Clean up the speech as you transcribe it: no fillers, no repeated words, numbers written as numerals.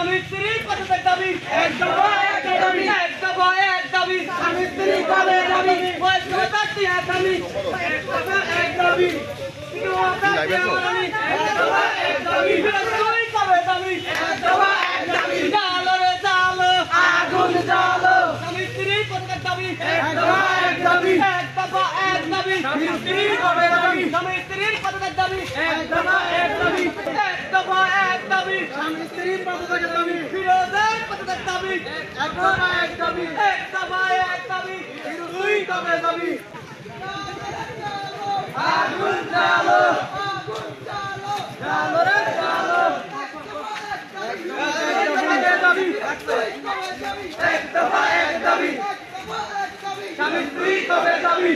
স্বামী স্ত্রীর পদের দাবি এক দফা এক দাবি এক দফা এক দাবি স্বামী স্ত্রীর পদের দাবি ওয়াসিয়তাতি আসামি এক দফা এক দাবি ওয়াসিয়তাতি আসামি এক দফা এক দাবি তুই কবে দাবি এক দফা এক দাবি জালো রে জালো আগুন জালো স্বামী স্ত্রীর পদের দাবি এক দফা এক দাবি এক দফা এক দাবি স্বামী স্ত্রীর পদের দাবি স্বামী স্ত্রীর পদের দাবি এক দফা এক দাবি এক দফা এক দাবি স্বামী স্ত্রীর পদের দাবি ফিরোজের পদের দাবি এক দফা এক দাবি এক দফা এক দাবি তুই কবে দাবি আগুন জ্বালো জ্বালো রে জ্বালো এক দফা এক দাবি স্বামী স্ত্রী কবে দাবি